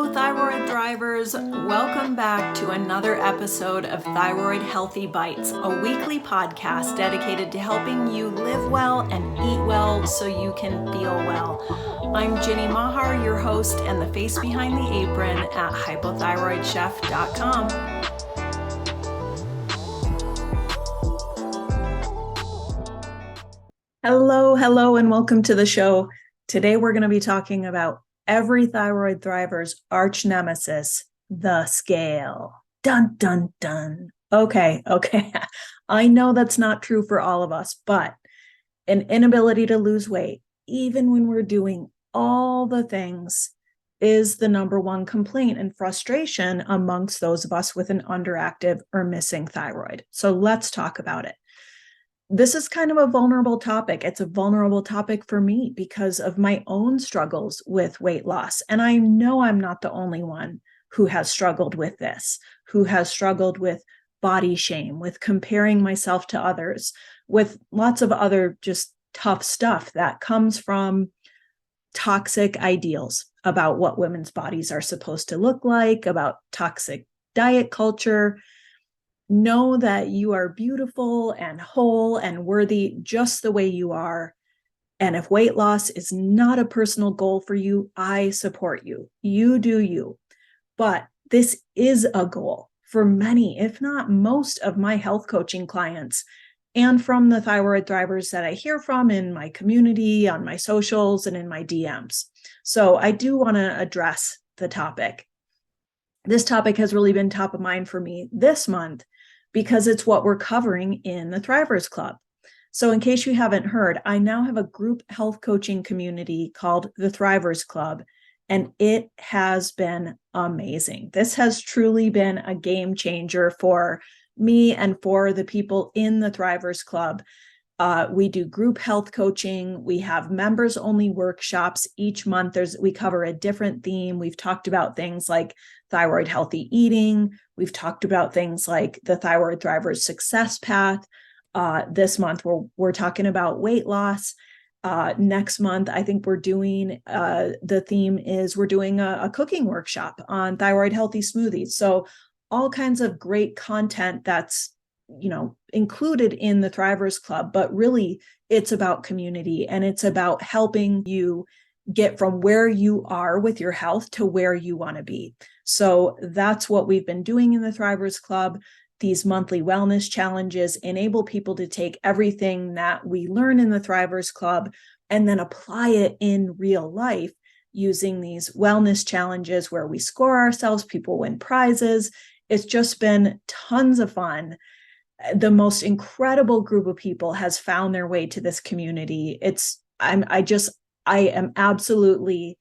Hello, Thyroid Thrivers. Welcome back to another episode of Thyroid-healthy Bites, a weekly podcast dedicated to helping you live well and eat well so you can feel well. I'm Ginny Mahar, your host and the face behind the apron at hypothyroidchef.com. Hello, and welcome to the show. Today we're going to be talking about every Thyroid Thriver's arch nemesis, the scale. Dun, dun, dun. Okay. I know that's not true for all of us, but an inability to lose weight, even when we're doing all the things, is the number one complaint and frustration amongst those of us with an underactive or missing thyroid. So let's talk about it. This is kind of a vulnerable topic. It's a vulnerable topic for me because of my own struggles with weight loss. And I know I'm not the only one who has struggled with this, who has struggled with body shame, with comparing myself to others, with lots of other just tough stuff that comes from toxic ideals about what women's bodies are supposed to look like, about toxic diet culture. Know that you are beautiful and whole and worthy just the way you are. And if weight loss is not a personal goal for you, I support you. You do you. But this is a goal for many, if not most, of my health coaching clients and from the Thyroid Thrivers that I hear from in my community, on my socials, and in my DMs. So I do want to address the topic. This topic has really been top of mind for me this month, because it's what we're covering in the Thrivers Club. So in case you haven't heard, I now have a group health coaching community called the Thrivers Club, and it has been amazing. This has truly been a game changer for me and for the people in the Thrivers Club. We do group health coaching. We have members only workshops each month. We cover a different theme. We've talked about things like thyroid healthy eating. We've talked about things like the Thyroid Thrivers success path. This month, we're talking about weight loss. Next month, I think we're doing, the theme is we're doing a cooking workshop on thyroid healthy smoothies. So all kinds of great content that's included in the Thrivers Club, but really it's about community and it's about helping you get from where you are with your health to where you want to be. So that's what we've been doing in the Thrivers Club. These monthly wellness challenges enable people to take everything that we learn in the Thrivers Club and then apply it in real life using these wellness challenges where we score ourselves, people win prizes. It's just been tons of fun. The most incredible group of people has found their way to this community. I am absolutely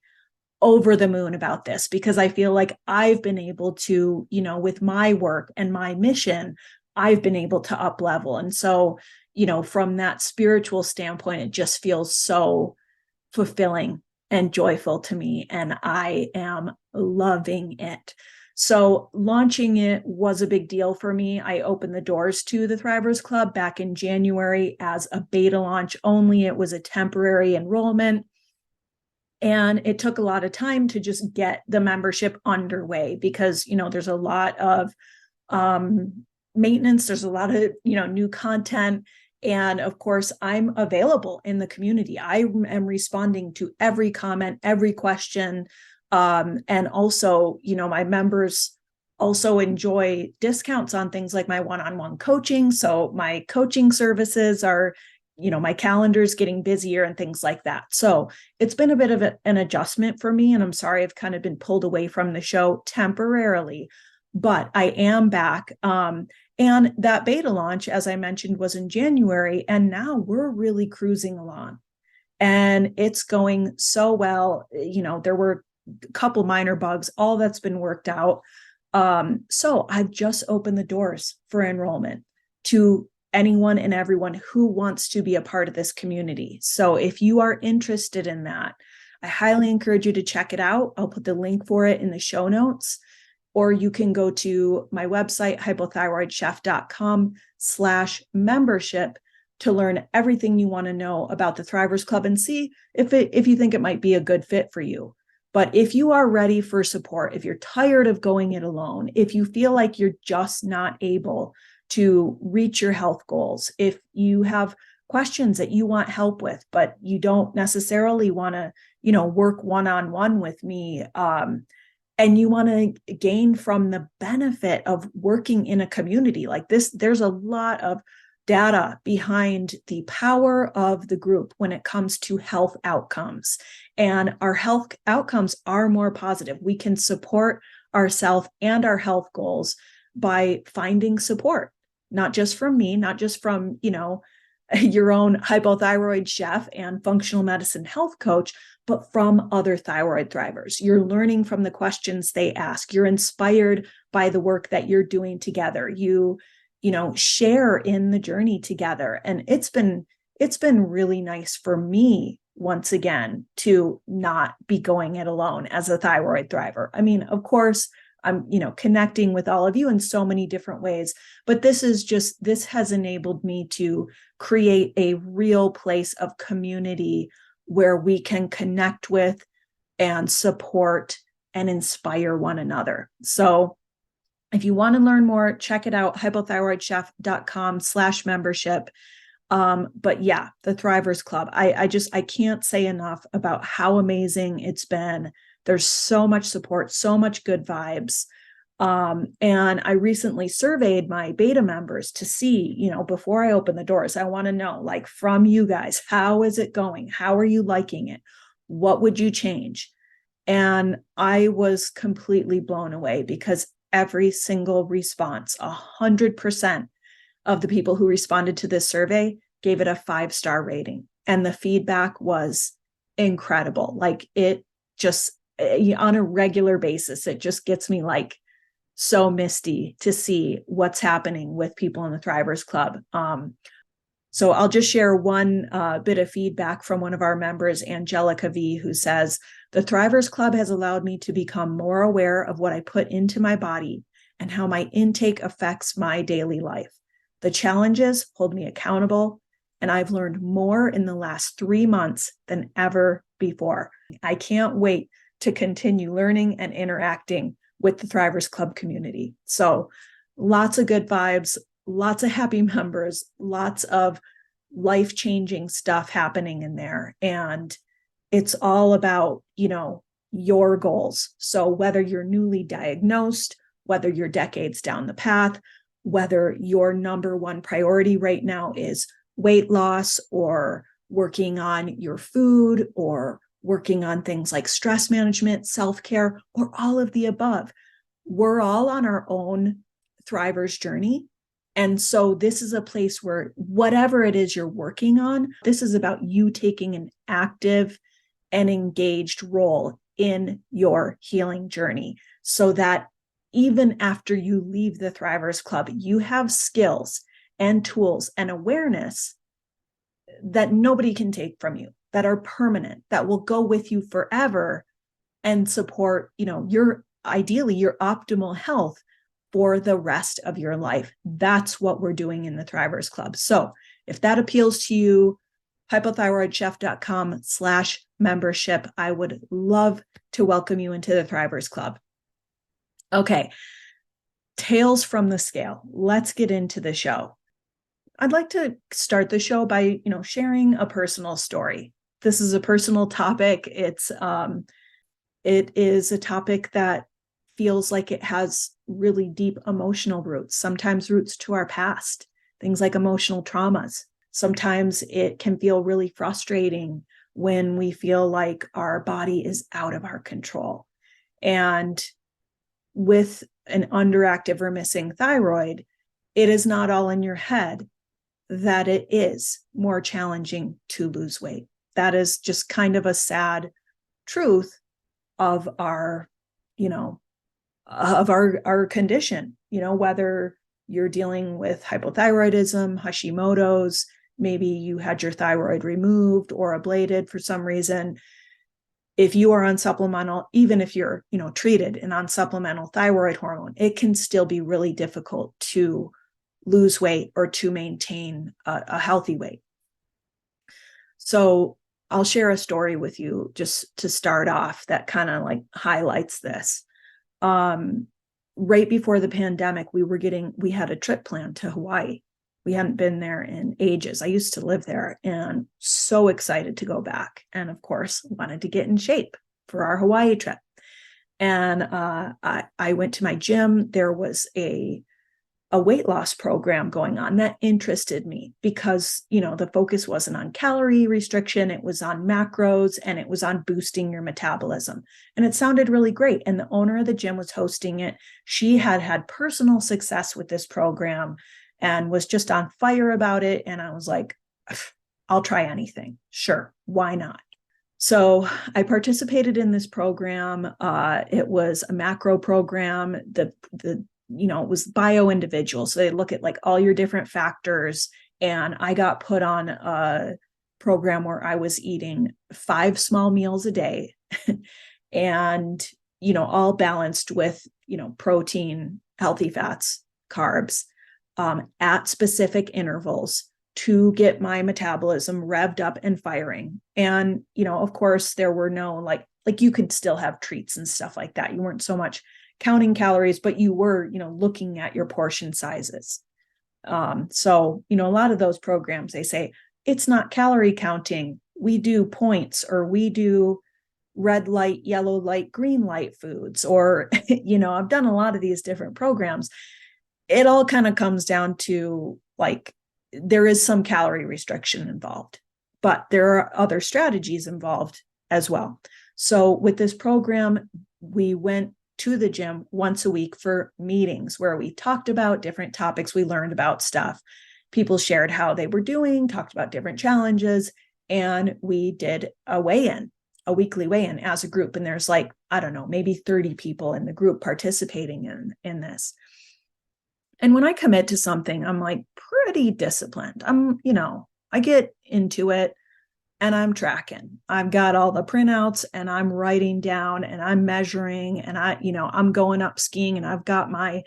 over the moon about this because I feel like I've been able to, with my work and my mission, I've been able to up level. And so, from that spiritual standpoint, it just feels so fulfilling and joyful to me. And I am loving it. So launching it was a big deal for me. I opened the doors to the Thrivers Club back in January as a beta launch only. It was a temporary enrollment. And it took a lot of time to just get the membership underway because, there's a lot of maintenance. There's a lot of, new content. And of course, I'm available in the community. I am responding to every comment, every question. And also, my members also enjoy discounts on things like my one-on-one coaching. So my coaching services are, my calendar is getting busier and things like that. So it's been a bit of an adjustment for me. And I'm sorry, I've kind of been pulled away from the show temporarily, but I am back. And that beta launch, as I mentioned, was in January. And now we're really cruising along and it's going so well. There were a couple minor bugs, all that's been worked out. So I've just opened the doors for enrollment to anyone and everyone who wants to be a part of this community. So if you are interested in that, I highly encourage you to check it out. I'll put the link for it in the show notes, or you can go to my website, hypothyroidchef.com/membership to learn everything you want to know about the Thrivers Club and see if you think it might be a good fit for you. But if you are ready for support, if you're tired of going it alone, if you feel like you're just not able to reach your health goals, if you have questions that you want help with, but you don't necessarily want to, work one-on-one with me, and you want to gain from the benefit of working in a community like this, there's a lot of data behind the power of the group when it comes to health outcomes. And our health outcomes are more positive. We can support ourselves and our health goals by finding support, not just from me, not just from, your own hypothyroid chef and functional medicine health coach, but from other thyroid thrivers. You're learning from the questions they ask. You're inspired by the work that you're doing together. You share in the journey together. And it's been really nice for me, once again, to not be going it alone as a thyroid thriver. I mean, of course, I'm, connecting with all of you in so many different ways, but this has enabled me to create a real place of community where we can connect with and support and inspire one another. So if you want to learn more, check it out, hypothyroidchef.com/membership. But yeah, the Thrivers Club, I can't say enough about how amazing it's been. There's so much support, so much good vibes. And I recently surveyed my beta members to see, before I open the doors, I want to know, like, from you guys, how is it going? How are you liking it? What would you change? And I was completely blown away because every single response, 100% of the people who responded to this survey gave it a 5-star rating. And the feedback was incredible. Like, it just, on a regular basis, it just gets me like so misty to see what's happening with people in the Thrivers Club. So I'll just share one bit of feedback from one of our members, Angelica V, who says, the Thrivers Club has allowed me to become more aware of what I put into my body and how my intake affects my daily life. The challenges hold me accountable, and I've learned more in the last 3 months than ever before. I can't wait to continue learning and interacting with the Thrivers Club community. So lots of good vibes, lots of happy members, lots of life-changing stuff happening in there. And it's all about, your goals. So whether you're newly diagnosed, whether you're decades down the path, whether your number one priority right now is weight loss or working on your food or working on things like stress management, self-care, or all of the above, we're all on our own Thrivers journey. And so this is a place where whatever it is you're working on, this is about you taking an active and engaged role in your healing journey so that even after you leave the Thrivers Club, you have skills and tools and awareness that nobody can take from you, that are permanent, that will go with you forever and support, your optimal health for the rest of your life. That's what we're doing in the Thrivers Club. So if that appeals to you, hypothyroidchef.com/membership. I would love to welcome you into the Thrivers Club. Okay. Tales from the scale. Let's get into the show. I'd like to start the show by, sharing a personal story. This is a personal topic. It is a topic that feels like it has really deep emotional roots, sometimes roots to our past, things like emotional traumas. Sometimes it can feel really frustrating when we feel like our body is out of our control. And with an underactive or missing thyroid, it is not all in your head that it is more challenging to lose weight. That is just kind of a sad truth of our, of our condition, whether you're dealing with hypothyroidism, Hashimoto's, maybe you had your thyroid removed or ablated for some reason. If you are on supplemental, even if you're, treated and on supplemental thyroid hormone, it can still be really difficult to lose weight or to maintain a healthy weight. So I'll share a story with you just to start off that kind of like highlights this. Right before the pandemic, we had a trip planned to Hawaii. We hadn't been there in ages. I used to live there and so excited to go back. And of course, wanted to get in shape for our Hawaii trip. And I went to my gym. There was a weight loss program going on that interested me because, the focus wasn't on calorie restriction. It was on macros and it was on boosting your metabolism. And it sounded really great. And the owner of the gym was hosting it. She had had personal success with this program and was just on fire about it. And I was like, I'll try anything. Sure. Why not? So I participated in this program. It was a macro program. It was bio individual. So they look at like all your different factors. And I got put on a program where I was eating 5 small meals a day and, all balanced with, protein, healthy fats, carbs, at specific intervals to get my metabolism revved up and firing. And, of course, there were no like you could still have treats and stuff like that. You weren't so much counting calories, but you were, looking at your portion sizes. So, a lot of those programs, they say it's not calorie counting. We do points, or we do red light, yellow light, green light foods, or, I've done a lot of these different programs. It all kind of comes down to like, there is some calorie restriction involved, but there are other strategies involved as well. So with this program, we went to the gym once a week for meetings where we talked about different topics. We learned about stuff. People shared how they were doing, talked about different challenges, and we did a weekly weigh-in as a group. And there's like, I don't know, maybe 30 people in the group participating in this. And when I commit to something, I'm like pretty disciplined. I get into it. And I'm tracking. I've got all the printouts and I'm writing down and I'm measuring and I'm going up skiing and I've got my,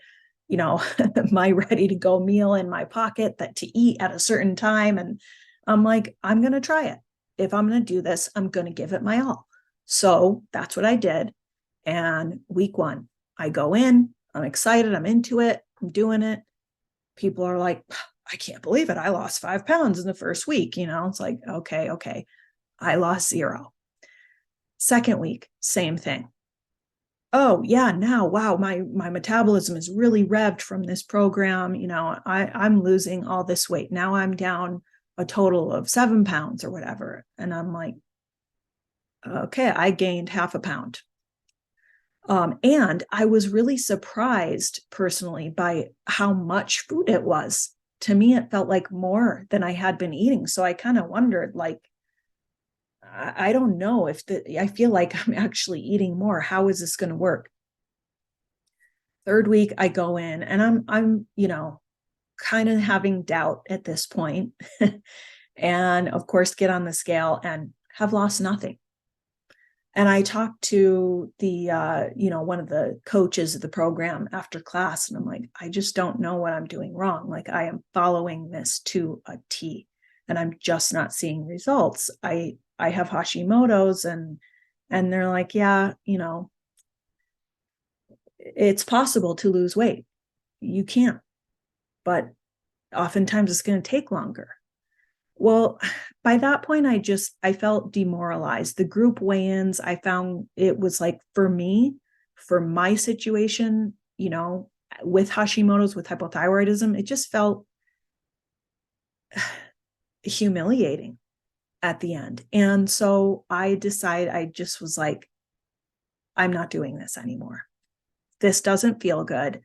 my ready to go meal in my pocket that to eat at a certain time. And I'm like, I'm going to try it. If I'm going to do this, I'm going to give it my all. So that's what I did. And week 1, I go in, I'm excited. I'm into it. I'm doing it. People are like, I can't believe it. I lost 5 pounds in the first week. It's like, okay. I lost 0. Second week, same thing. Oh yeah, now, wow, my metabolism is really revved from this program. I'm losing all this weight. Now I'm down a total of 7 pounds or whatever. And I'm like, okay, I gained half a pound. And I was really surprised personally by how much food it was. To me, it felt like more than I had been eating. So I kind of wondered, like, I don't know I feel like I'm actually eating more. How is this going to work? Third week, I go in and I'm, kind of having doubt at this point. And of course, get on the scale and have lost nothing. And I talked to the, one of the coaches of the program after class, and I'm like, I just don't know what I'm doing wrong. Like, I am following this to a T, and I'm just not seeing results. I have Hashimoto's, and they're like, yeah, it's possible to lose weight. You can't, but oftentimes it's going to take longer. Well, by that point, I felt demoralized. The group weigh-ins, I found it was like, for me, for my situation, with Hashimoto's, with hypothyroidism, it just felt humiliating at the end. And so I just was like, I'm not doing this anymore. This doesn't feel good.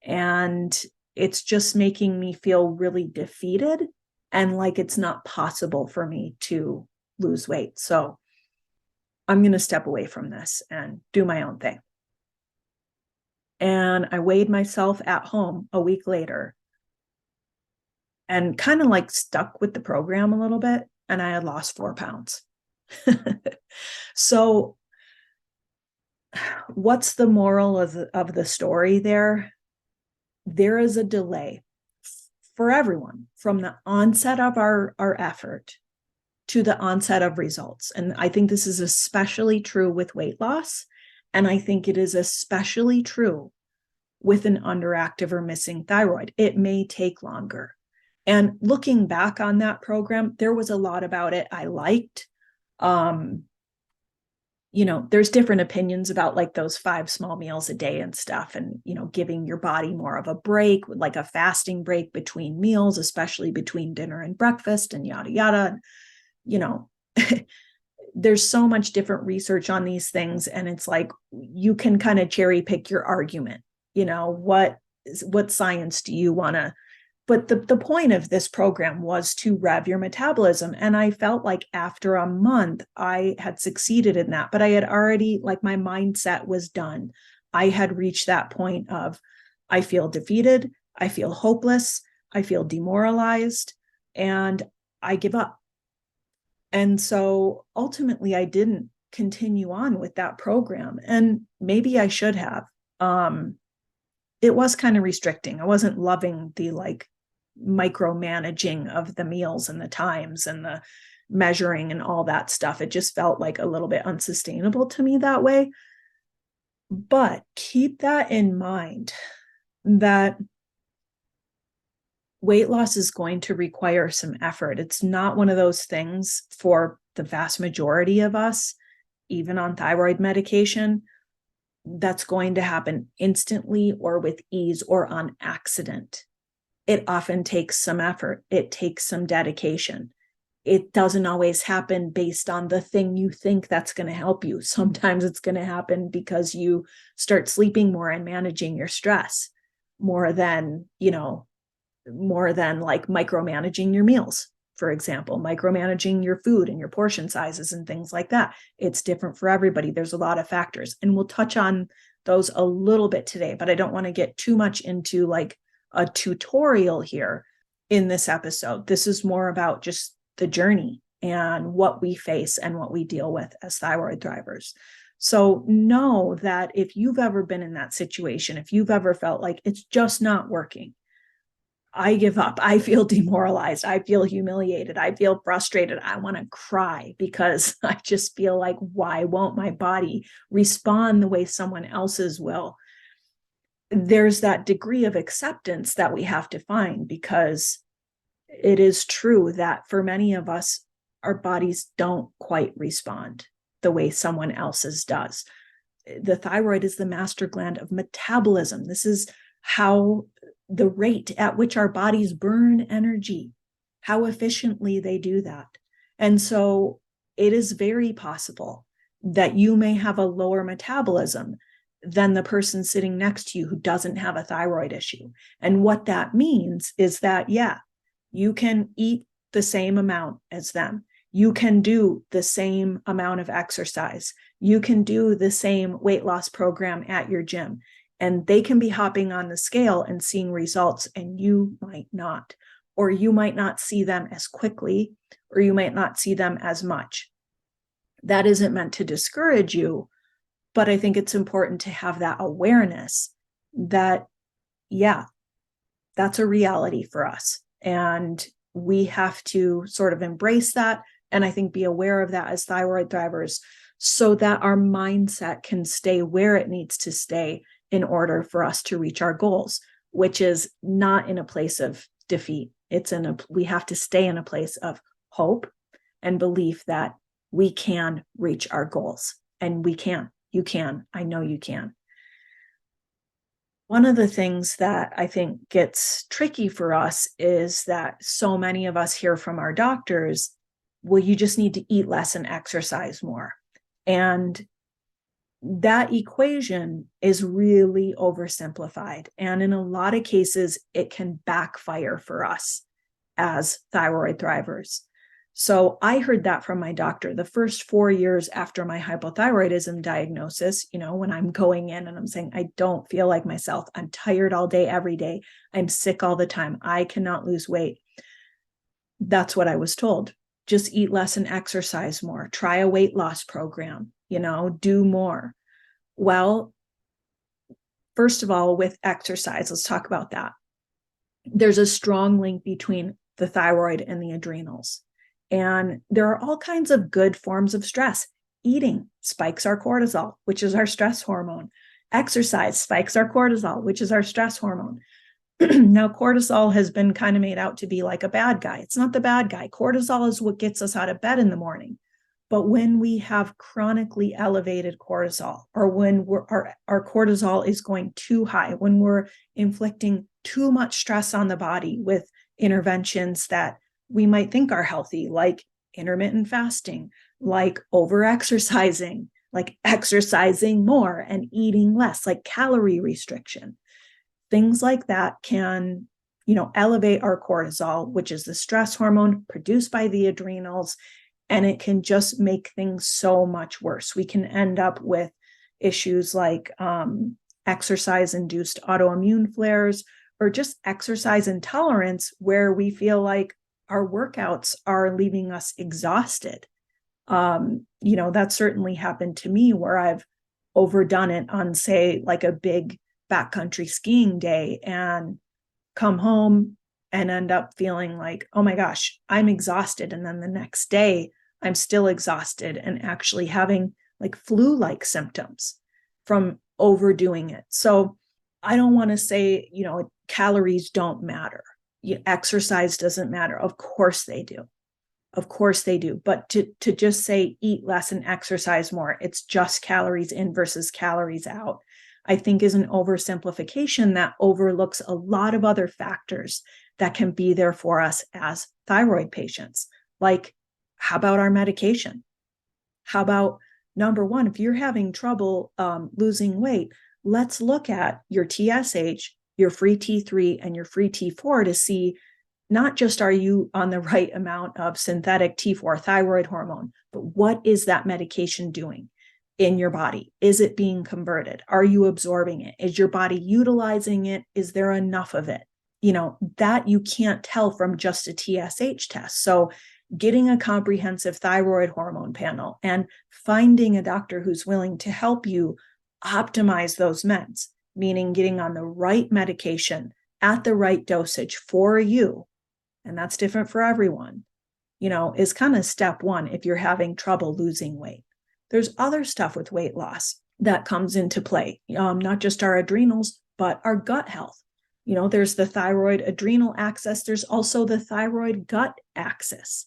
And it's just making me feel really defeated and like it's not possible for me to lose weight. So I'm going to step away from this and do my own thing. And I weighed myself at home a week later and kind of like stuck with the program a little bit. And I had lost 4 pounds. So what's the moral of the story there? There is a delay for everyone from the onset of our effort to the onset of results. And I think this is especially true with weight loss. And I think it is especially true with an underactive or missing thyroid. It may take longer. And looking back on that program, there was a lot about it I liked. There's different opinions about like those 5 small meals a day and stuff, and, giving your body more of a break, like a fasting break between meals, especially between dinner and breakfast, and yada, yada. There's so much different research on these things. And it's like, you can kind of cherry pick your argument, what science do you want to, but the point of this program was to rev your metabolism. And I felt like after a month, I had succeeded in that, but I had already, like, my mindset was done. I had reached that point of, I feel defeated, I feel hopeless, I feel demoralized, and I give up. And so ultimately I didn't continue on with that program. And maybe I should have. It was kind of restricting. I wasn't loving the micromanaging of the meals and the times and the measuring and all that stuff. It just felt like a little bit unsustainable to me that way. But keep that in mind, that weight loss is going to require some effort. It's not one of those things for the vast majority of us, even on thyroid medication, that's going to happen instantly or with ease or on accident. It often takes some effort. It takes some dedication. It doesn't always happen based on the thing you think that's going to help you. Sometimes it's going to happen because you start sleeping more and managing your stress more than like micromanaging your meals, for example, micromanaging your food and your portion sizes and things like that. It's different for everybody. There's a lot of factors, and we'll touch on those a little bit today, but I don't want to get too much into like a tutorial here in this episode. This is more about just the journey and what we face and what we deal with as thyroid thrivers. So know that if you've ever been in that situation, if you've ever felt like it's just not working, I give up, I feel demoralized, I feel humiliated, I feel frustrated, I want to cry because I just feel like, why won't my body respond the way someone else's will? There's that degree of acceptance that we have to find, because it is true that for many of us, our bodies don't quite respond the way someone else's does. The thyroid is the master gland of metabolism. This is how the rate at which our bodies burn energy, how efficiently they do that. And so it is very possible that you may have a lower metabolism than the person sitting next to you who doesn't have a thyroid issue. And what that means is that, yeah, you can eat the same amount as them. You can do the same amount of exercise. You can do the same weight loss program at your gym. And they can be hopping on the scale and seeing results, and you might not. Or you might not see them as quickly, or you might not see them as much. That isn't meant to discourage you, but I think it's important to have that awareness that, yeah, that's a reality for us. And we have to sort of embrace that. And I think be aware of that as thyroid thrivers, so that our mindset can stay where it needs to stay in order for us to reach our goals, which is not in a place of defeat. We have to stay in a place of hope and belief that we can reach our goals. And we can. You can. I know you can. One of the things that I think gets tricky for us is that so many of us hear from our doctors, well, you just need to eat less and exercise more. And that equation is really oversimplified. And in a lot of cases, it can backfire for us as thyroid thrivers. So I heard that from my doctor the first 4 years after my hypothyroidism diagnosis, when I'm going in and I'm saying, I don't feel like myself. I'm tired all day, every day. I'm sick all the time. I cannot lose weight. That's what I was told. Just eat less and exercise more. Try a weight loss program, do more. Well, first of all, with exercise, let's talk about that. There's a strong link between the thyroid and the adrenals. And there are all kinds of good forms of stress. Eating spikes our cortisol, which is our stress hormone. Exercise spikes our cortisol, which is our stress hormone. Now, cortisol has been kind of made out to be like a bad guy. It's not the bad guy. Cortisol is what gets us out of bed in the morning. But when we have chronically elevated cortisol, or when our cortisol is going too high, when we're inflicting too much stress on the body with interventions that we might think are healthy, like intermittent fasting, like over-exercising, like exercising more and eating less, like calorie restriction, things like that can, elevate our cortisol, which is the stress hormone produced by the adrenals, and it can just make things so much worse. We can end up with issues like exercise-induced autoimmune flares, or just exercise intolerance, where we feel like our workouts are leaving us exhausted. That certainly happened to me, where I've overdone it on, say, like a big backcountry skiing day, and come home and end up feeling like, oh my gosh, I'm exhausted. And then the next day, I'm still exhausted and actually having like flu-like symptoms from overdoing it. So I don't want to say, calories don't matter. Exercise doesn't matter. Of course they do. Of course they do. But to just say eat less and exercise more, it's just calories in versus calories out, I think is an oversimplification that overlooks a lot of other factors that can be there for us as thyroid patients. Like, how about our medication? How about, number one, if you're having trouble losing weight, let's look at your TSH, your free T3, and your free T4 to see not just are you on the right amount of synthetic T4 thyroid hormone, but what is that medication doing in your body? Is it being converted? Are you absorbing it? Is your body utilizing it? Is there enough of it? That you can't tell from just a TSH test. So getting a comprehensive thyroid hormone panel and finding a doctor who's willing to help you optimize those meds, meaning getting on the right medication at the right dosage for you, and that's different for everyone, is kind of step one if you're having trouble losing weight. There's other stuff with weight loss that comes into play, not just our adrenals, but our gut health. There's the thyroid adrenal axis. There's also the thyroid gut axis.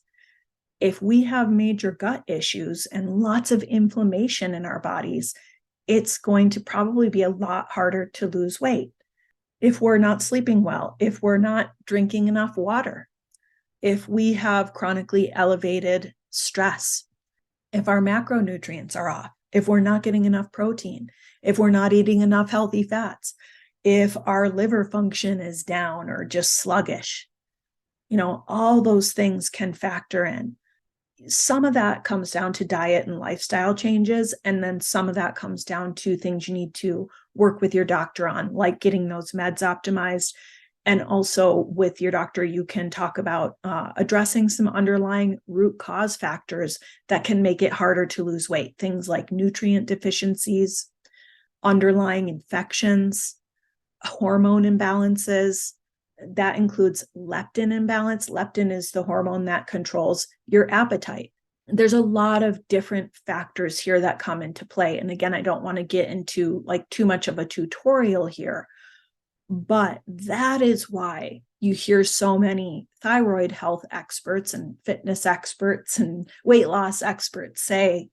If we have major gut issues and lots of inflammation in our bodies, it's going to probably be a lot harder to lose weight. If we're not sleeping well, if we're not drinking enough water, if we have chronically elevated stress, if our macronutrients are off, if we're not getting enough protein, if we're not eating enough healthy fats, if our liver function is down or just sluggish, all those things can factor in. Some of that comes down to diet and lifestyle changes, and then some of that comes down to things you need to work with your doctor on, like getting those meds optimized. And also with your doctor, you can talk about addressing some underlying root cause factors that can make it harder to lose weight. Things like nutrient deficiencies, underlying infections, hormone imbalances. That includes leptin imbalance. Leptin is the hormone that controls your appetite. There's a lot of different factors here that come into play. And again, I don't want to get into like too much of a tutorial here, but that is why you hear so many thyroid health experts and fitness experts and weight loss experts say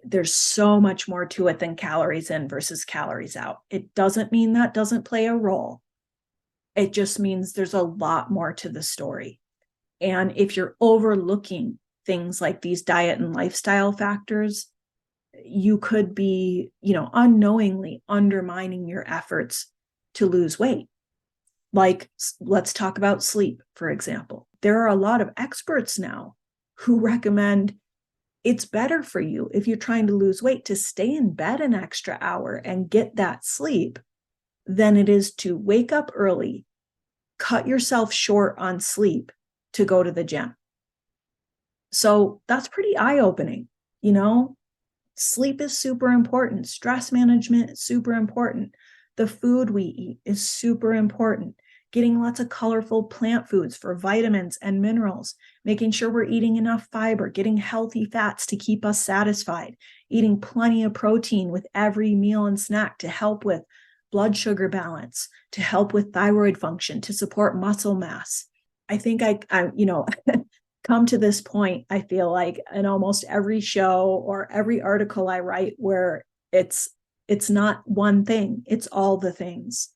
there's so much more to it than calories in versus calories out. It doesn't mean that doesn't play a role. It just means there's a lot more to the story. And if you're overlooking things like these diet and lifestyle factors, you could be, unknowingly undermining your efforts to lose weight. Like, let's talk about sleep, for example. There are a lot of experts now who recommend it's better for you if you're trying to lose weight to stay in bed an extra hour and get that sleep than it is to wake up early, cut yourself short on sleep to go to the gym. So that's pretty eye-opening. Sleep is super important. Stress management is super important. The food we eat is super important. getting lots of colorful plant foods for vitamins and minerals, making sure we're eating enough fiber, getting healthy fats to keep us satisfied, eating plenty of protein with every meal and snack to help with blood sugar balance, to help with thyroid function, to support muscle mass. I think I come to this point, I feel like, in almost every show or every article I write, where it's not one thing, it's all the things.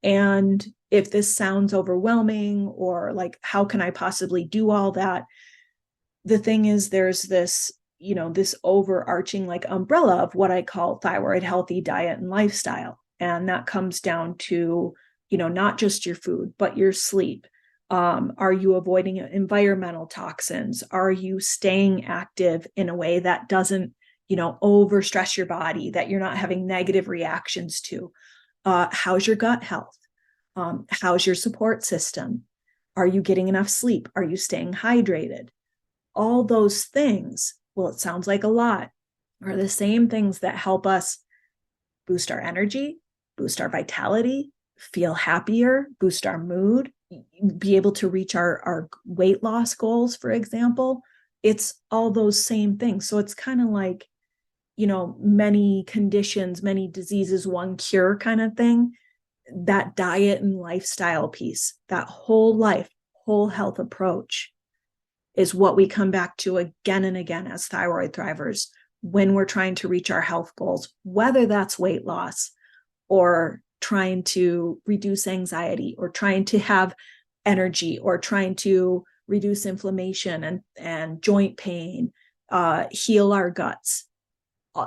And if this sounds overwhelming or like, how can I possibly do all that? The thing is, there's this, this overarching like umbrella of what I call thyroid healthy diet and lifestyle. And that comes down to, not just your food, but your sleep. Are you avoiding environmental toxins? Are you staying active in a way that doesn't, overstress your body, that you're not having negative reactions to? How's your gut health? How's your support system? Are you getting enough sleep? Are you staying hydrated? All those things, well, it sounds like a lot, are the same things that help us boost our energy, boost our vitality, feel happier, boost our mood, be able to reach our weight loss goals, for example. It's all those same things. So it's kind of like, many conditions, many diseases, one cure kind of thing. That diet and lifestyle piece, that whole health approach is what we come back to again and again as thyroid thrivers when we're trying to reach our health goals, whether that's weight loss or trying to reduce anxiety or trying to have energy or trying to reduce inflammation and joint pain, heal our guts.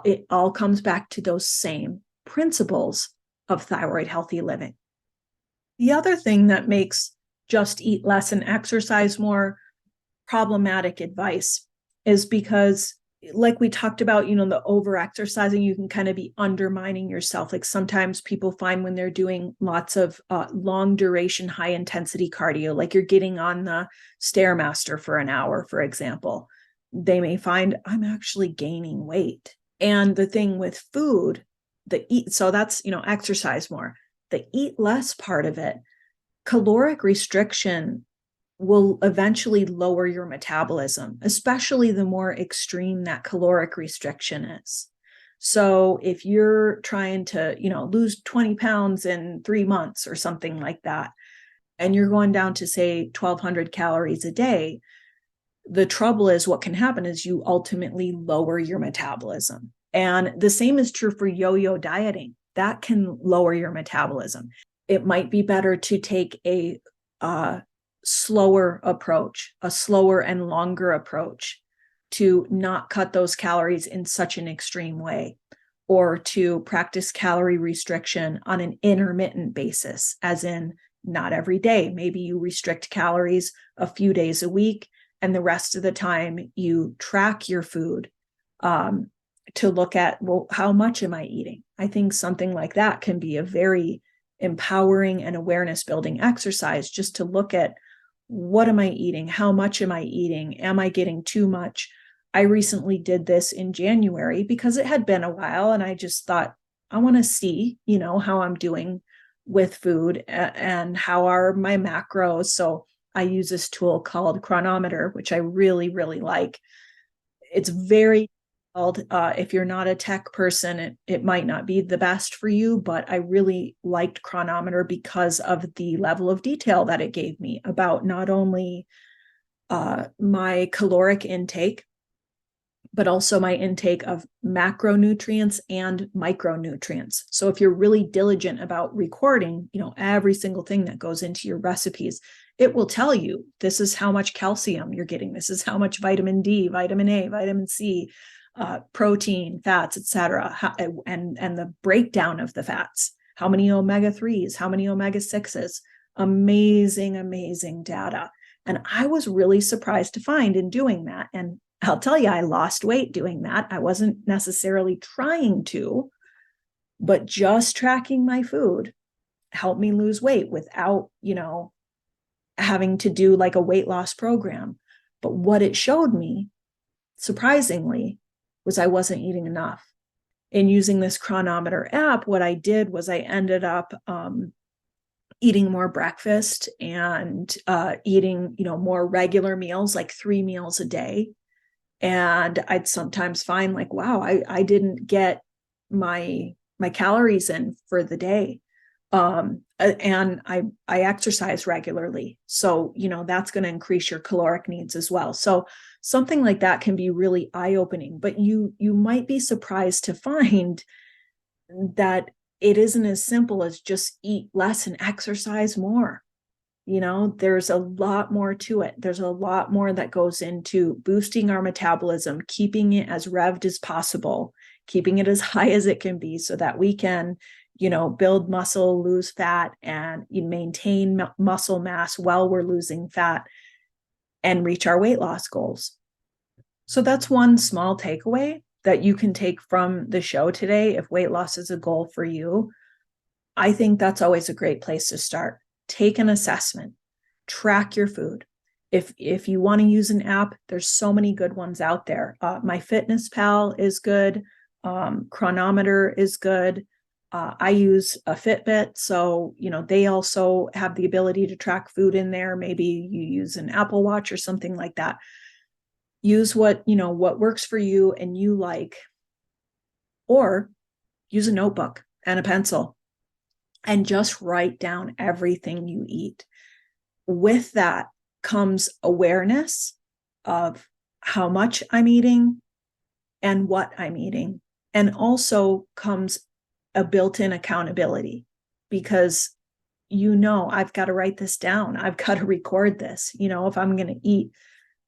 It all comes back to those same principles of thyroid healthy living. The other thing that makes just eat less and exercise more problematic advice is because, like we talked about, the over exercising, you can kind of be undermining yourself. Like sometimes people find when they're doing lots of long duration, high intensity cardio, like you're getting on the Stairmaster for an hour, for example, they may find I'm actually gaining weight. And the thing with food, so that's, exercise more. The eat less part of it, caloric restriction will eventually lower your metabolism, especially the more extreme that caloric restriction is. So if you're trying to, lose 20 pounds in 3 months or something like that, and you're going down to say 1,200 calories a day, the trouble is what can happen is you ultimately lower your metabolism. And the same is true for yo-yo dieting. That can lower your metabolism. It might be better to take a slower approach, a slower and longer approach, to not cut those calories in such an extreme way, or to practice calorie restriction on an intermittent basis, as in not every day. Maybe you restrict calories a few days a week, and the rest of the time you track your food to look at, well, how much am I eating? I think something like that can be a very empowering and awareness building exercise, just to look at, what am I eating? How much am I eating? Am I getting too much? I recently did this in January because it had been a while, and I just thought, I want to see, how I'm doing with food and how are my macros. So I use this tool called Chronometer, which I really, really like. It's very called, if you're not a tech person, it might not be the best for you, but I really liked Chronometer because of the level of detail that it gave me about not only my caloric intake, but also my intake of macronutrients and micronutrients. So if you're really diligent about recording, every single thing that goes into your recipes, it will tell you, this is how much calcium you're getting. This is how much vitamin D, vitamin A, vitamin C, protein, fats, etc., and the breakdown of the fats. How many omega-3s, how many omega-6s? Amazing data. And I was really surprised to find in doing that. And I'll tell you, I lost weight doing that. I wasn't necessarily trying to, but just tracking my food helped me lose weight without, having to do like a weight loss program. But what it showed me, surprisingly, was I wasn't eating enough. In using this Chronometer app, what I did was I ended up eating more breakfast and eating, more regular meals, like 3 meals a day. And I'd sometimes find like, wow, I didn't get my calories in for the day. And I exercise regularly. So, that's going to increase your caloric needs as well. So something like that can be really eye-opening, but you might be surprised to find that it isn't as simple as just eat less and exercise more. There's a lot more to it. There's a lot more that goes into boosting our metabolism, keeping it as revved as possible, keeping it as high as it can be so that we can, build muscle, lose fat, and maintain muscle mass while we're losing fat and reach our weight loss goals. So that's one small takeaway that you can take from the show today. If weight loss is a goal for you, I think that's always a great place to start. Take an assessment, track your food. If you want to use an app, there's so many good ones out there. MyFitnessPal is good. Chronometer is good. I use a Fitbit, so they also have the ability to track food in there. Maybe you use an Apple Watch or something like that. Use what works for you and you like, or use a notebook and a pencil and just write down everything you eat. With that comes awareness of how much I'm eating and what I'm eating. And also comes a built-in accountability, because I've got to write this down. I've got to record this. If I'm going to eat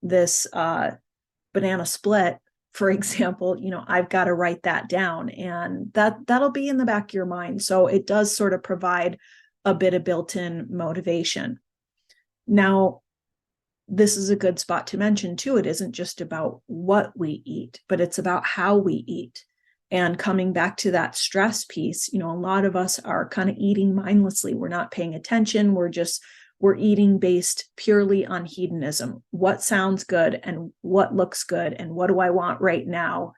this banana split, for example, I've got to write that down, and that'll be in the back of your mind. So it does sort of provide a bit of built-in motivation. Now, this is a good spot to mention too. It isn't just about what we eat, but it's about how we eat. And coming back to that stress piece, a lot of us are kind of eating mindlessly. We're not paying attention. We're eating based purely on hedonism. What sounds good and what looks good and what do I want right now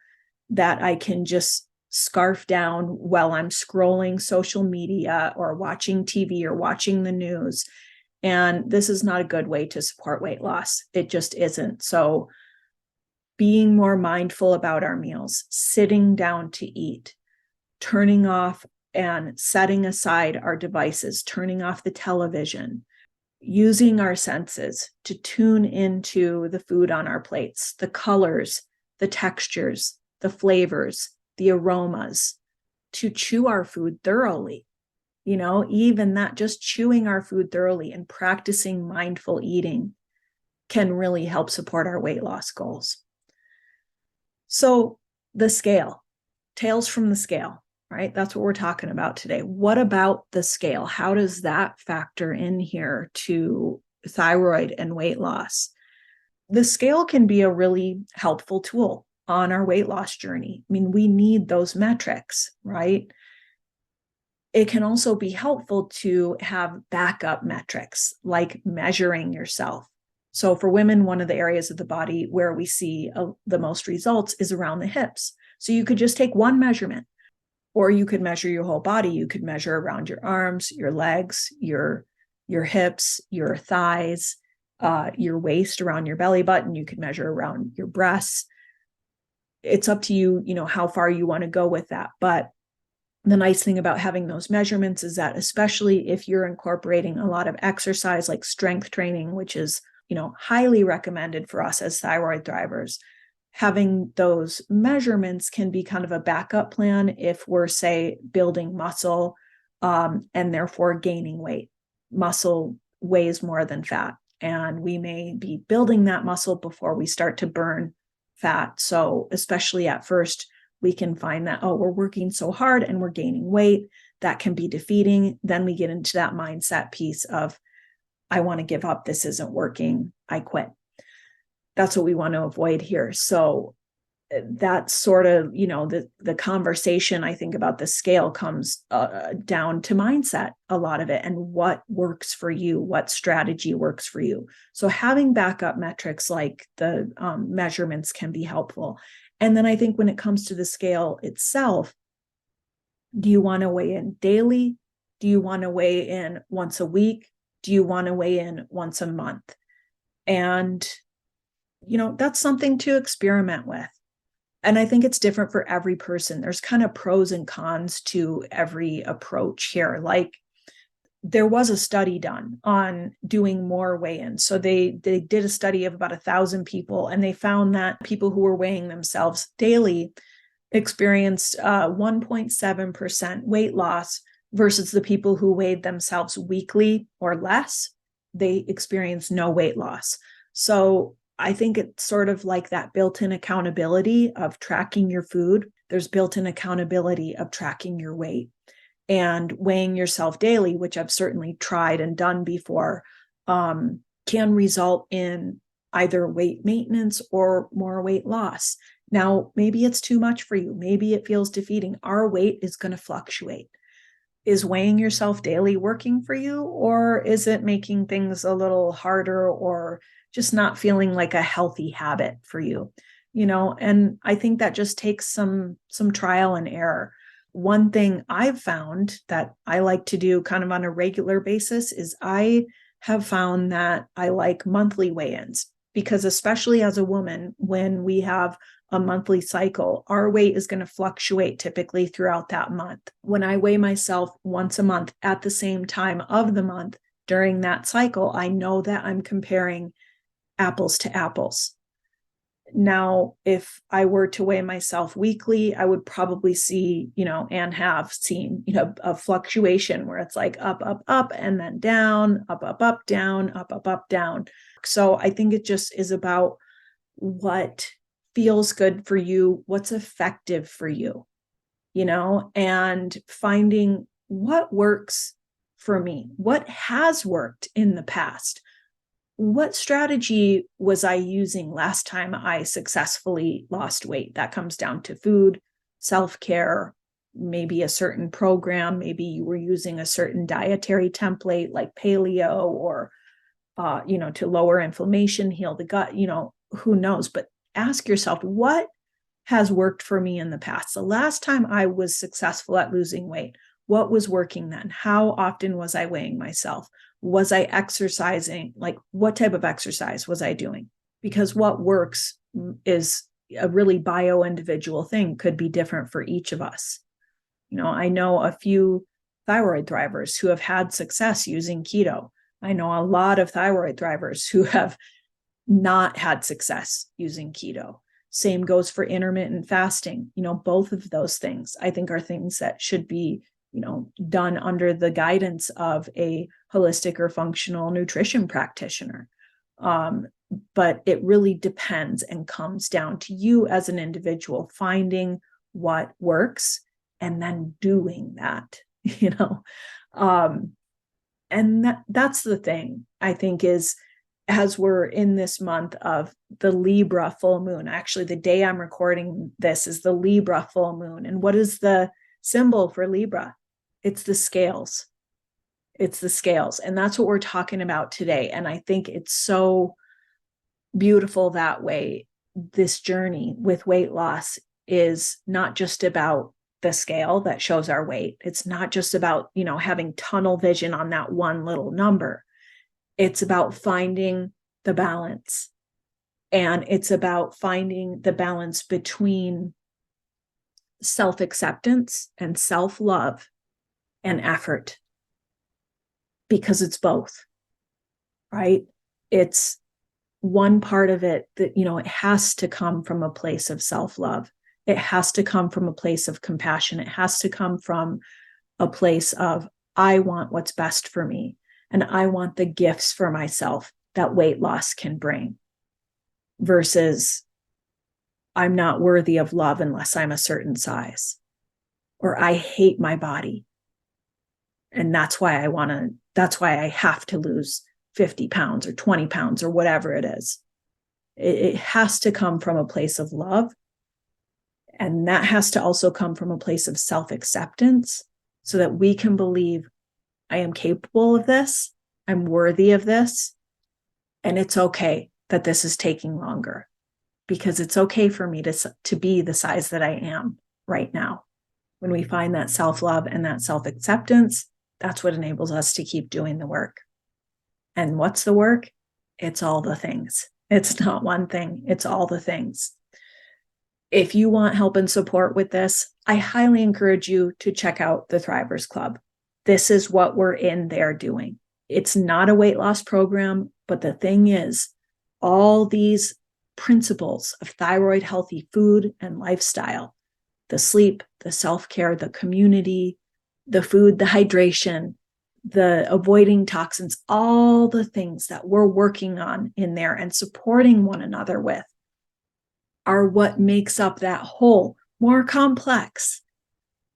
that I can just scarf down while I'm scrolling social media or watching TV or watching the news. And this is not a good way to support weight loss. It just isn't. So being more mindful about our meals, sitting down to eat, turning off and setting aside our devices, turning off the television, using our senses to tune into the food on our plates, the colors, the textures, the flavors, the aromas, to chew our food thoroughly. Even that, just chewing our food thoroughly and practicing mindful eating can really help support our weight loss goals. So the scale, tales from the scale, right? That's what we're talking about today. What about the scale? How does that factor in here to thyroid and weight loss? The scale can be a really helpful tool on our weight loss journey. I mean, we need those metrics, right? It can also be helpful to have backup metrics, like measuring yourself. So for women, one of the areas of the body where we see the most results is around the hips. So you could just take one measurement, or you could measure your whole body. You could measure around your arms, your legs, your hips, your thighs, your waist, around your belly button. You could measure around your breasts. It's up to you, how far you want to go with that. But the nice thing about having those measurements is that, especially if you're incorporating a lot of exercise like strength training, which is, highly recommended for us as thyroid thrivers, having those measurements can be kind of a backup plan if we're, say, building muscle and therefore gaining weight. Muscle weighs more than fat, and we may be building that muscle before we start to burn fat. So especially at first, we can find that, we're working so hard and we're gaining weight. That can be defeating. Then we get into that mindset piece of, I want to give up. This isn't working. I quit. That's what we want to avoid here. So that's sort of, the conversation, I think, about the scale comes down to mindset, a lot of it, and what works for you, what strategy works for you. So having backup metrics like the measurements can be helpful. And then I think when it comes to the scale itself, do you want to weigh in daily? Do you want to weigh in once a week? Do you want to weigh in once a month? And, that's something to experiment with. And I think it's different for every person. There's kind of pros and cons to every approach here. Like, there was a study done on doing more weigh-ins. So they did a study of about 1,000 people, and they found that people who were weighing themselves daily experienced 1.7% weight loss versus the people who weighed themselves weekly or less. They experienced no weight loss. So I think it's sort of like that built-in accountability of tracking your food. There's built-in accountability of tracking your weight. And weighing yourself daily, which I've certainly tried and done before, can result in either weight maintenance or more weight loss. Now, maybe it's too much for you. Maybe it feels defeating. Our weight is going to fluctuate. Is weighing yourself daily working for you, or is it making things a little harder or just not feeling like a healthy habit for you? And I think that just takes some trial and error. One thing I've found that I like to do kind of on a regular basis is I have found that I like monthly weigh-ins, because especially as a woman, when we have a monthly cycle, our weight is going to fluctuate typically throughout that month. When I weigh myself once a month at the same time of the month during that cycle, I know that I'm comparing apples to apples. Now, if I were to weigh myself weekly, I would probably see, and have seen, a fluctuation where it's like up, up, up, and then down, up, up, up, down, up, up, up, down. So I think it just is about what feels good for you, what's effective for you, and finding what works for me, what has worked in the past. What strategy was I using last time I successfully lost weight? That comes down to food, self-care, maybe a certain program. Maybe you were using a certain dietary template like paleo or, to lower inflammation, heal the gut, who knows? But ask yourself, what has worked for me in the past? The last time I was successful at losing weight, what was working then? How often was I weighing myself? Was I exercising? Like, what type of exercise was I doing? Because what works is a really bio-individual thing, could be different for each of us. I know a few thyroid thrivers who have had success using keto. I know a lot of thyroid thrivers who have not had success using keto. Same goes for intermittent fasting. Both of those things, I think, are things that should be done under the guidance of a holistic or functional nutrition practitioner. But it really depends and comes down to you as an individual, finding what works and then doing that, and that's the thing, I think, is as we're in this month of the Libra full moon. Actually, the day I'm recording this is the Libra full moon. And what is the symbol for Libra? It's the scales. It's the scales. And that's what we're talking about today. And I think it's so beautiful that way. This journey with weight loss is not just about the scale that shows our weight. It's not just about, having tunnel vision on that one little number. It's about finding the balance. And it's about finding the balance between self-acceptance and self-love and effort, because it's both, right? It's one part of it that, it has to come from a place of self-love. It has to come from a place of compassion. It has to come from a place of, I want what's best for me, and I want the gifts for myself that weight loss can bring, versus I'm not worthy of love unless I'm a certain size, or I hate my body. And that's why I have to lose 50 pounds or 20 pounds or whatever it is. It has to come from a place of love. And that has to also come from a place of self-acceptance, so that we can believe, I am capable of this, I'm worthy of this, and it's okay that this is taking longer, because it's okay for me to be the size that I am right now. When we find that self-love and that self-acceptance, That's what enables us to keep doing the work. And what's the work? It's all the things. It's not one thing. It's all the things. If you want help and support with this, I highly encourage you to check out the Thrivers Club. This is what we're in there doing. It's not a weight loss program, but the thing is, all these principles of thyroid healthy food and lifestyle, the sleep, the self-care, the community, the food, the hydration, the avoiding toxins, all the things that we're working on in there and supporting one another with are what makes up that whole, more complex,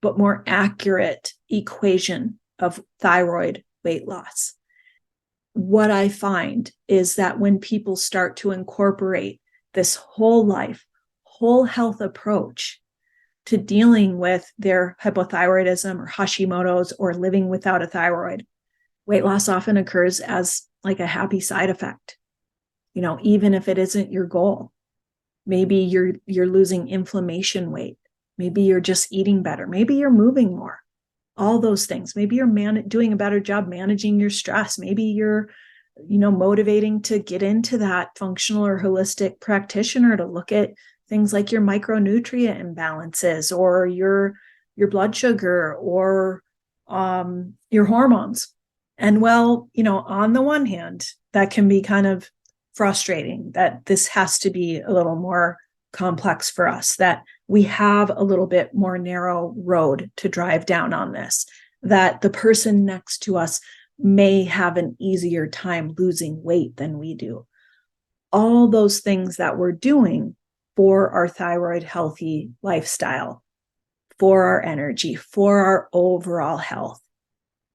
but more accurate equation of thyroid weight loss. What I find is that when people start to incorporate this whole life, whole health approach to dealing with their hypothyroidism or Hashimoto's or living without a thyroid, weight loss often occurs as like a happy side effect. Even if it isn't your goal. Maybe you're losing inflammation weight. Maybe you're just eating better. Maybe you're moving more. All those things. Maybe you're doing a better job managing your stress. Maybe you're, motivating to get into that functional or holistic practitioner to look at things like your micronutrient imbalances or your blood sugar or your hormones. And on the one hand, that can be kind of frustrating that this has to be a little more complex for us, that we have a little bit more narrow road to drive down on this, that the person next to us may have an easier time losing weight than we do. All those things that we're doing for our thyroid healthy lifestyle, for our energy, for our overall health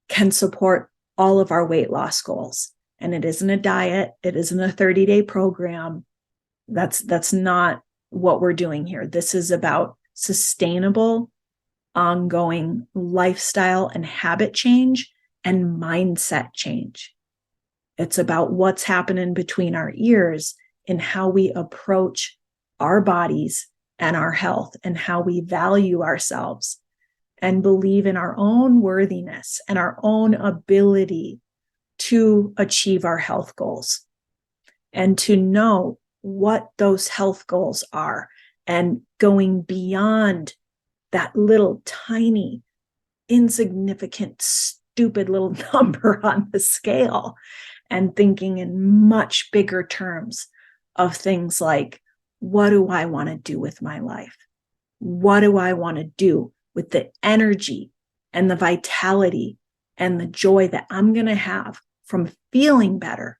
can support all of our weight loss goals. And it isn't a diet. It isn't a 30-day program. That's not what we're doing here. This is about sustainable, ongoing lifestyle and habit change and mindset change. It's about what's happening between our ears and how we approach our bodies and our health and how we value ourselves and believe in our own worthiness and our own ability to achieve our health goals and to know what those health goals are and going beyond that little tiny, insignificant, stupid little number on the scale and thinking in much bigger terms of things like, what do I want to do with my life? What do I want to do with the energy and the vitality and the joy that I'm going to have from feeling better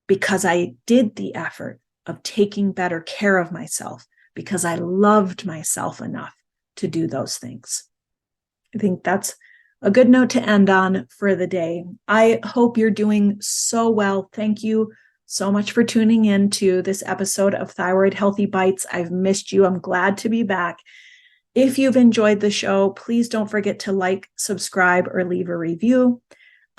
because I did the effort of taking better care of myself because I loved myself enough to do those things. I think that's a good note to end on for the day. I hope you're doing so well. Thank you so much for tuning in to this episode of Thyroid Healthy Bites. I've missed you. I'm glad to be back. If you've enjoyed the show, please don't forget to like, subscribe, or leave a review.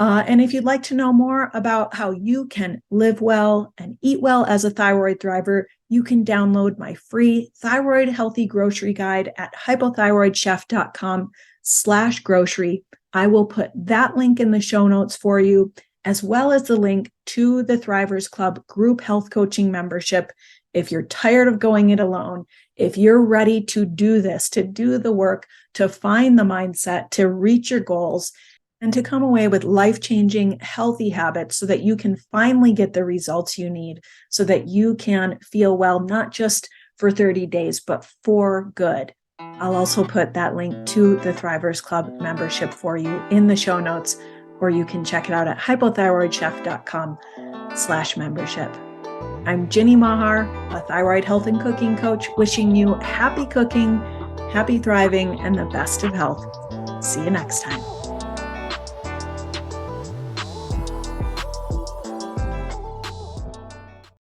And if you'd like to know more about how you can live well and eat well as a thyroid thriver, you can download my free Thyroid Healthy Grocery Guide at hypothyroidchef.com/grocery. I will put that link in the show notes for you, as well as the link to the Thrivers Club group health coaching membership. If you're tired of going it alone, if you're ready to do this, to do the work, to find the mindset, to reach your goals, and to come away with life-changing, healthy habits so that you can finally get the results you need so that you can feel well, not just for 30 days, but for good. I'll also put that link to the Thrivers Club membership for you in the show notes, or you can check it out at hypothyroidchef.com/membership. I'm Ginny Mahar, a thyroid health and cooking coach, wishing you happy cooking, happy thriving, and the best of health. See you next time.